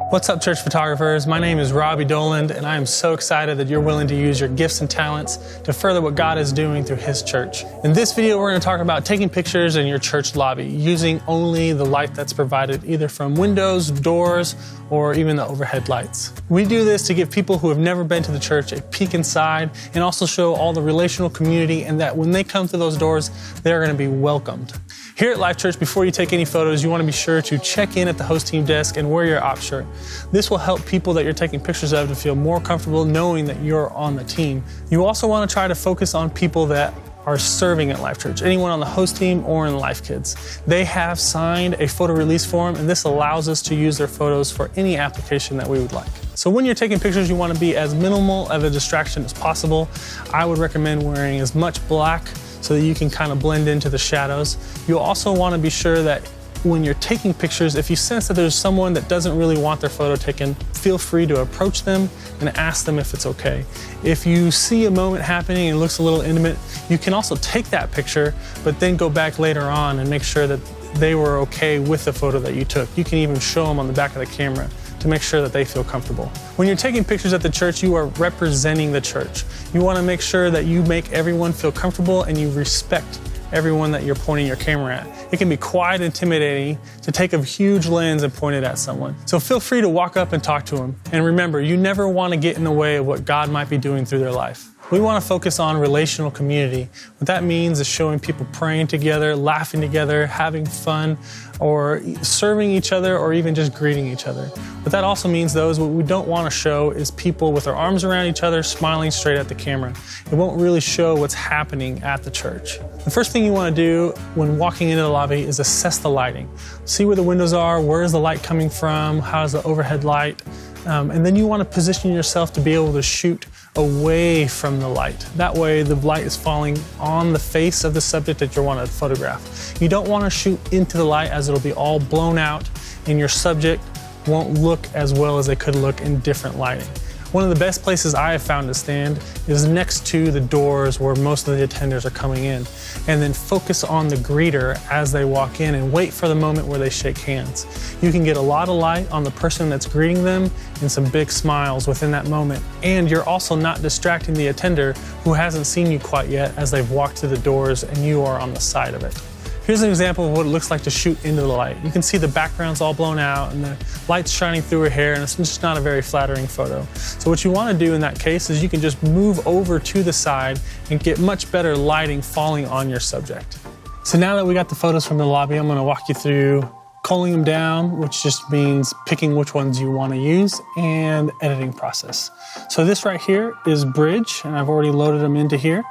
What's up, church photographers? My name is Robbie Doland, and I am so excited that you're willing to use your gifts and talents to further what God is doing through His church. In this video, we're going to talk about taking pictures in your church lobby using only the light that's provided either from windows, doors, or even the overhead lights. We do this to give people who have never been to the church a peek inside and also show all the relational community, and that when they come through those doors, they're going to be welcomed. Here at Life.Church, before you take any photos, you want to be sure to check in at the host team desk and wear your op shirt. This will help people that you're taking pictures of to feel more comfortable knowing that you're on the team. You also want to try to focus on people that are serving at Life.Church, anyone on the host team or in Life Kids. They have signed a photo release form, and this allows us to use their photos for any application that we would like. So when you're taking pictures, you want to be as minimal of a distraction as possible. I would recommend wearing as much black so that you can kind of blend into the shadows. You'll also want to be sure that when you're taking pictures, if you sense that there's someone that doesn't really want their photo taken, feel free to approach them and ask them if it's okay. If you see a moment happening and it looks a little intimate, you can also take that picture, but then go back later on and make sure that they were okay with the photo that you took. You can even show them on the back of the camera to make sure that they feel comfortable. When you're taking pictures at the church, you are representing the church. You want to make sure that you make everyone feel comfortable and you respect everyone that you're pointing your camera at. It can be quite intimidating to take a huge lens and point it at someone. So feel free to walk up and talk to them. And remember, you never want to get in the way of what God might be doing through their life. We want to focus on relational community. What that means is showing people praying together, laughing together, having fun, or serving each other, or even just greeting each other. What that also means, though, is what we don't want to show is people with their arms around each other, smiling straight at the camera. It won't really show what's happening at the church. The first thing you want to do when walking into the lobby is assess the lighting. See where the windows are, where is the light coming from, how's the overhead light, and then you want to position yourself to be able to shoot away from the light. That way the light is falling on the face of the subject that you want to photograph. You don't want to shoot into the light, as it'll be all blown out and your subject won't look as well as they could look in different lighting. One of the best places I have found to stand is next to the doors where most of the attenders are coming in, and then focus on the greeter as they walk in and wait for the moment where they shake hands. You can get a lot of light on the person that's greeting them and some big smiles within that moment. And you're also not distracting the attender who hasn't seen you quite yet as they've walked through the doors and you are on the side of it. Here's an example of what it looks like to shoot into the light. You can see the background's all blown out and the light's shining through her hair, and it's just not a very flattering photo. So what you want to do in that case is you can just move over to the side and get much better lighting falling on your subject. So now that we got the photos from the lobby, I'm going to walk you through culling them down, which just means picking which ones you want to use, and editing process. So this right here is Bridge, and I've already loaded them into here.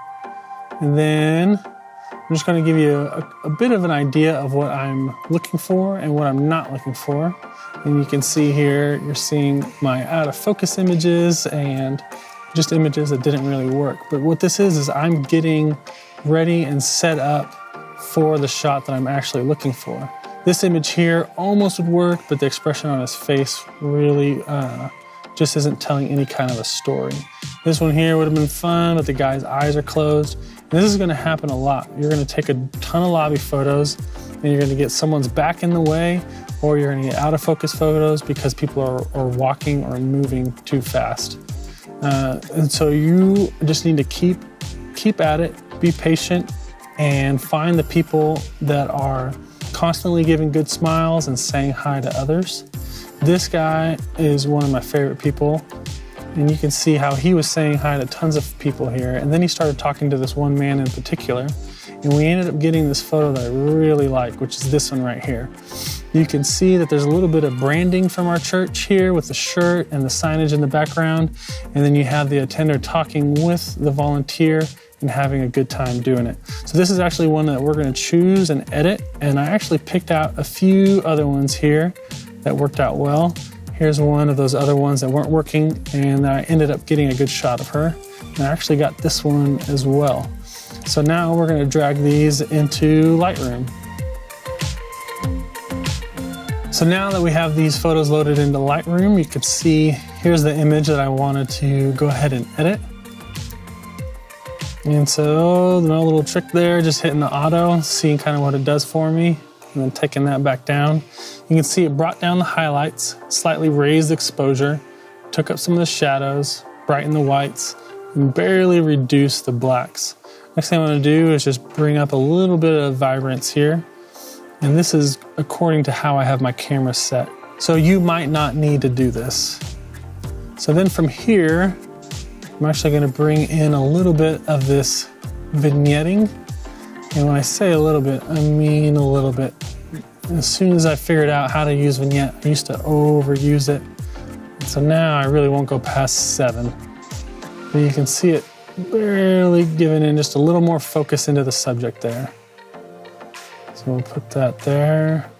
And then I'm just going to give you a bit of an idea of what I'm looking for and what I'm not looking for. And you can see here, you're seeing my out of focus images and just images that didn't really work. But what this is I'm getting ready and set up for the shot that I'm actually looking for. This image here almost would work, but the expression on his face really just isn't telling any kind of a story. This one here would have been fun, but the guy's eyes are closed. And this is going to happen a lot. You're going to take a ton of lobby photos, and you're going to get someone's back in the way, or you're going to get out of focus photos because people are walking or moving too fast. And so you just need to keep at it, be patient, and find the people that are constantly giving good smiles and saying hi to others. This guy is one of my favorite people. And you can see how he was saying hi to tons of people here. And then he started talking to this one man in particular. And we ended up getting this photo that I really like, which is this one right here. You can see that there's a little bit of branding from our church here with the shirt and the signage in the background. And then you have the attender talking with the volunteer and having a good time doing it. So this is actually one that we're going to choose and edit. And I actually picked out a few other ones here that worked out well. Here's one of those other ones that weren't working, and I ended up getting a good shot of her. And I actually got this one as well. So now we're going to drag these into Lightroom. So now that we have these photos loaded into Lightroom, you can see here's the image that I wanted to go ahead and edit. And so no little trick there, just hitting the auto, seeing kind of what it does for me. and then taking that back down. You can see it brought down the highlights, slightly raised exposure, took up some of the shadows, brightened the whites, and barely reduced the blacks. Next thing I'm going to do is just bring up a little bit of vibrance here. And this is according to how I have my camera set. So you might not need to do this. So then from here, I'm actually going to bring in a little bit of this vignetting. And when I say a little bit, I mean a little bit. As soon as I figured out how to use vignette, I used to overuse it. So now I really won't go past 7. But you can see it barely giving in just a little more focus into the subject there. So we'll put that there.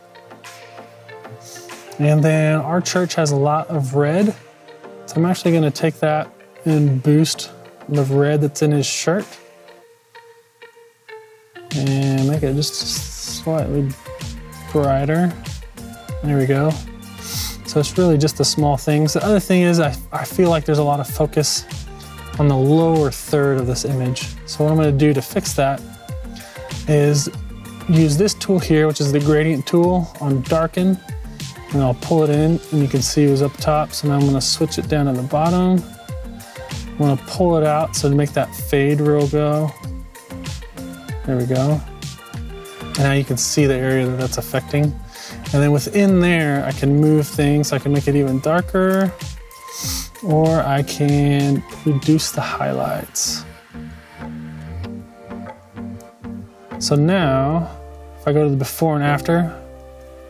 And then our church has a lot of red. So I'm actually going to take that and boost the red that's in his shirt. And make it just slightly brighter. There we go. So it's really just the small things. The other thing is I feel like there's a lot of focus on the lower third of this image. So what I'm going to do to fix that is use this tool here, which is the gradient tool on darken, and I'll pull it in and you can see it was up top. So now I'm going to switch it down to the bottom. I'm going to pull it out so to make that fade real go. There we go. And now you can see the area that that's affecting. And then within there, I can move things. I can make it even darker, or I can reduce the highlights. So now, if I go to the before and after,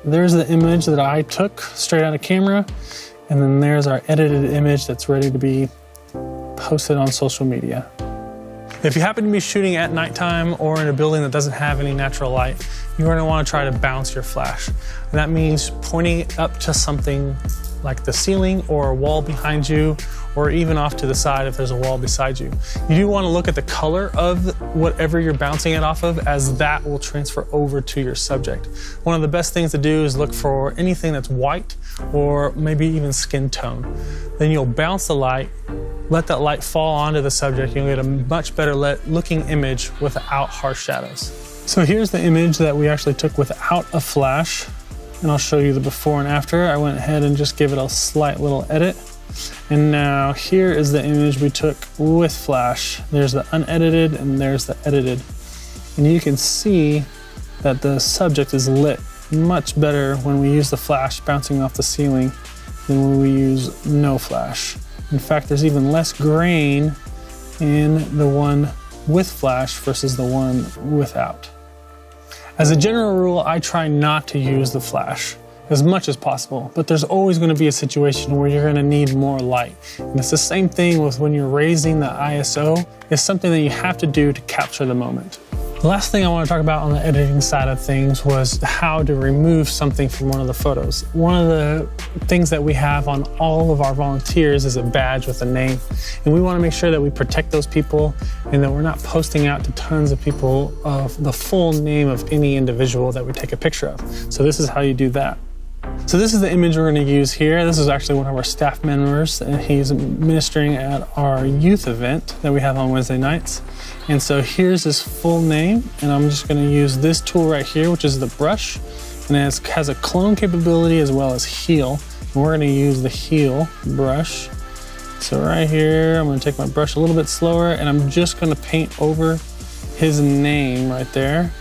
there's the image that I took straight out of camera, and then there's our edited image that's ready to be posted on social media. If you happen to be shooting at nighttime or in a building that doesn't have any natural light, you're going to want to try to bounce your flash. And that means pointing it up to something like the ceiling or a wall behind you, or even off to the side if there's a wall beside you. You do want to look at the color of whatever you're bouncing it off of, as that will transfer over to your subject. One of the best things to do is look for anything that's white or maybe even skin tone. Then you'll bounce the light, let that light fall onto the subject. You'll get a much better looking image without harsh shadows. So here's the image that we actually took without a flash, and I'll show you the before and after. I went ahead and just gave it a slight little edit. And now here is the image we took with flash. There's the unedited and there's the edited. And you can see that the subject is lit much better when we use the flash bouncing off the ceiling than when we use no flash. In fact, there's even less grain in the one with flash versus the one without. As a general rule, I try not to use the flash as much as possible, but there's always going to be a situation where you're going to need more light. And it's the same thing with when you're raising the ISO. It's something that you have to do to capture the moment. The last thing I want to talk about on the editing side of things was how to remove something from one of the photos. One of the things that we have on all of our volunteers is a badge with a name. And we want to make sure that we protect those people and that we're not posting out to tons of people of the full name of any individual that we take a picture of. So this is how you do that. So this is the image we're going to use here. This is actually one of our staff members, and he's ministering at our youth event that we have on Wednesday nights. And so here's his full name, and I'm just going to use this tool right here, which is the brush, and it has a clone capability as well as heal. And we're going to use the heal brush. So right here, I'm going to take my brush a little bit slower, and I'm just going to paint over his name right there.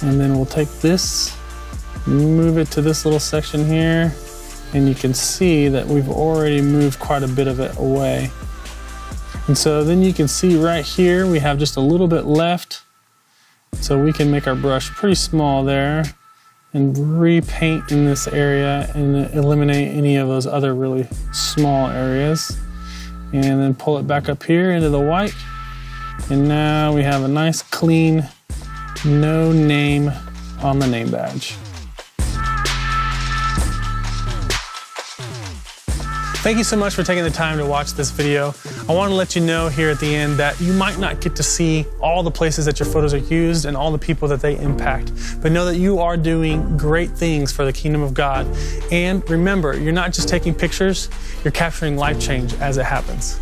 And then we'll take this, move it to this little section here, and you can see that we've already moved quite a bit of it away. And so then you can see right here we have just a little bit left, so we can make our brush pretty small there and repaint in this area and eliminate any of those other really small areas, and then pull it back up here into the white, and now we have a nice clean no name on the name badge. Thank you so much for taking the time to watch this video. I want to let you know here at the end that you might not get to see all the places that your photos are used and all the people that they impact, but know that you are doing great things for the kingdom of God. And remember, you're not just taking pictures, you're capturing life change as it happens.